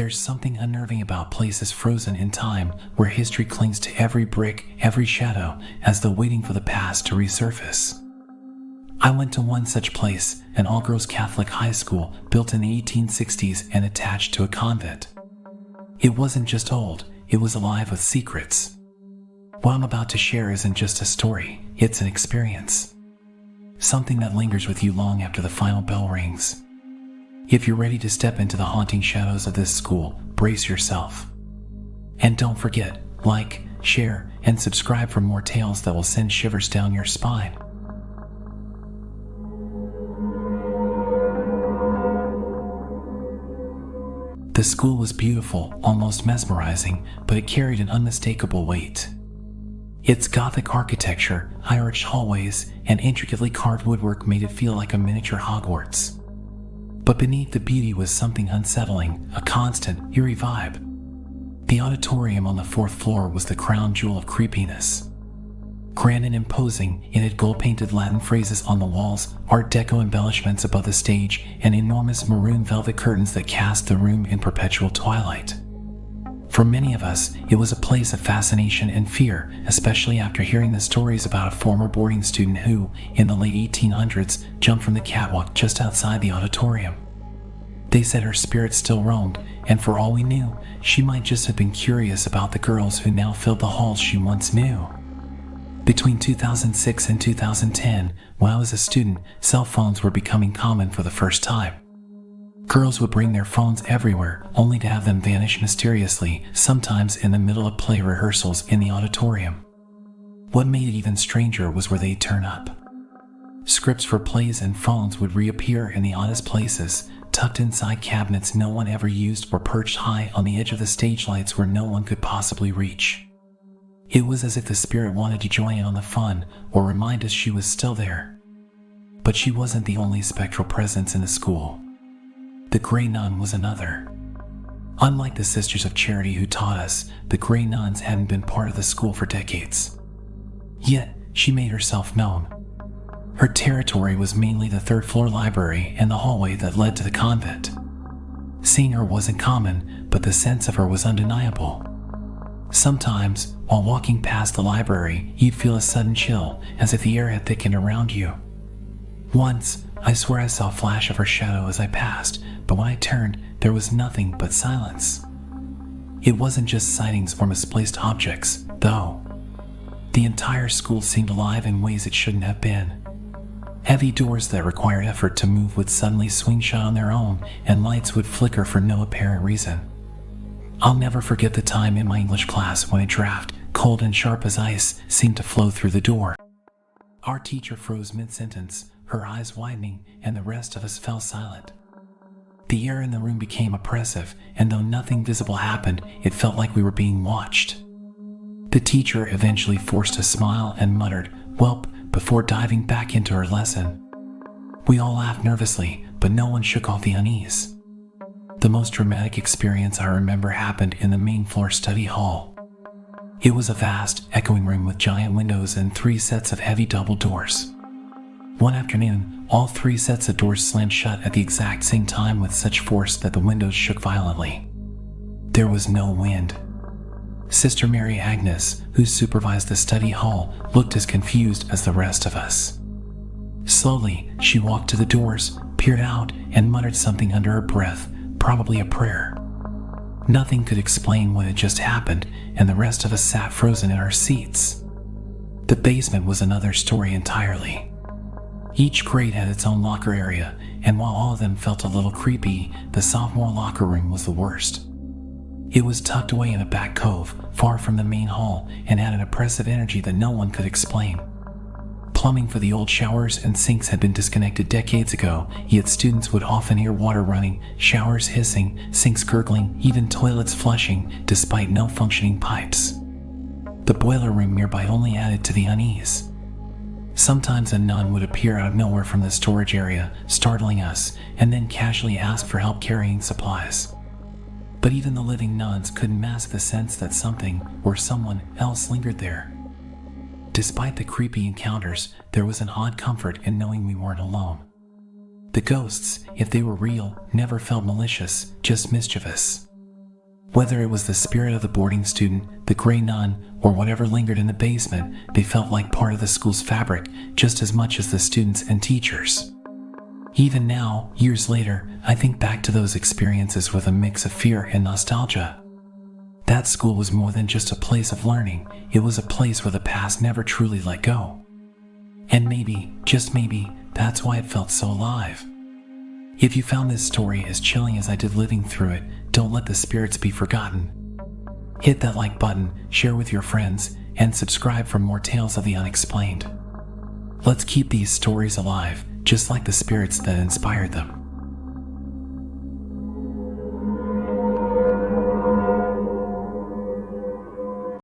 There's something unnerving about places frozen in time, where history clings to every brick, every shadow, as though waiting for the past to resurface. I went to one such place, an all-girls Catholic high school built in the 1860s and attached to a convent. It wasn't just old, it was alive with secrets. What I'm about to share isn't just a story, it's an experience. Something that lingers with you long after the final bell rings. If you're ready to step into the haunting shadows of this school, brace yourself. And don't forget, like, share, and subscribe for more tales that will send shivers down your spine. The school was beautiful, almost mesmerizing, but it carried an unmistakable weight. Its Gothic architecture, high-arched hallways, and intricately carved woodwork made it feel like a miniature Hogwarts. But beneath the beauty was something unsettling, a constant, eerie vibe. The auditorium on the 4th floor was the crown jewel of creepiness. Grand and imposing, it had gold-painted Latin phrases on the walls, Art Deco embellishments above the stage, and enormous maroon velvet curtains that cast the room in perpetual twilight. For many of us, it was a place of fascination and fear, especially after hearing the stories about a former boarding student who, in the late 1800s, jumped from the catwalk just outside the auditorium. They said her spirit still roamed, and for all we knew, she might just have been curious about the girls who now filled the halls she once knew. Between 2006 and 2010, when I was a student, cell phones were becoming common for the first time. Girls would bring their phones everywhere, only to have them vanish mysteriously, sometimes in the middle of play rehearsals in the auditorium. What made it even stranger was where they'd turn up. Scripts for plays and phones would reappear in the oddest places, tucked inside cabinets no one ever used or perched high on the edge of the stage lights where no one could possibly reach. It was as if the spirit wanted to join in on the fun, or remind us she was still there. But she wasn't the only spectral presence in the school. The Grey Nun was another. Unlike the Sisters of Charity who taught us, the Grey Nuns hadn't been part of the school for decades. Yet, she made herself known. Her territory was mainly the 3rd floor library and the hallway that led to the convent. Seeing her wasn't common, but the sense of her was undeniable. Sometimes, while walking past the library, you'd feel a sudden chill, as if the air had thickened around you. Once, I swear I saw a flash of her shadow as I passed, but when I turned, there was nothing but silence. It wasn't just sightings or misplaced objects, though. The entire school seemed alive in ways it shouldn't have been. Heavy doors that required effort to move would suddenly swing shut on their own, and lights would flicker for no apparent reason. I'll never forget the time in my English class when a draft, cold and sharp as ice, seemed to flow through the door. Our teacher froze mid-sentence, her eyes widening, and the rest of us fell silent. The air in the room became oppressive, and though nothing visible happened, it felt like we were being watched. The teacher eventually forced a smile and muttered, "Welp," before diving back into her lesson. We all laughed nervously, but no one shook off the unease. The most dramatic experience I remember happened in the main floor study hall. It was a vast, echoing room with giant windows and 3 sets of heavy double doors. One afternoon, all 3 sets of doors slammed shut at the exact same time with such force that the windows shook violently. There was no wind. Sister Mary Agnes, who supervised the study hall, looked as confused as the rest of us. Slowly, she walked to the doors, peered out, and muttered something under her breath, probably a prayer. Nothing could explain what had just happened, and the rest of us sat frozen in our seats. The basement was another story entirely. Each grade had its own locker area, and while all of them felt a little creepy, the sophomore locker room was the worst. It was tucked away in a back cove, far from the main hall, and had an oppressive energy that no one could explain. Plumbing for the old showers and sinks had been disconnected decades ago, yet students would often hear water running, showers hissing, sinks gurgling, even toilets flushing, despite no functioning pipes. The boiler room nearby only added to the unease. Sometimes a nun would appear out of nowhere from the storage area, startling us, and then casually ask for help carrying supplies. But even the living nuns couldn't mask the sense that something or someone else lingered there. Despite the creepy encounters, there was an odd comfort in knowing we weren't alone. The ghosts, if they were real, never felt malicious, just mischievous. Whether it was the spirit of the boarding student, the gray nun, or whatever lingered in the basement, they felt like part of the school's fabric just as much as the students and teachers. Even now, years later, I think back to those experiences with a mix of fear and nostalgia. That school was more than just a place of learning, it was a place where the past never truly let go. And maybe, just maybe, that's why it felt so alive. If you found this story as chilling as I did living through it, don't let the spirits be forgotten. Hit that like button, share with your friends, and subscribe for more tales of the unexplained. Let's keep these stories alive, just like the spirits that inspired them.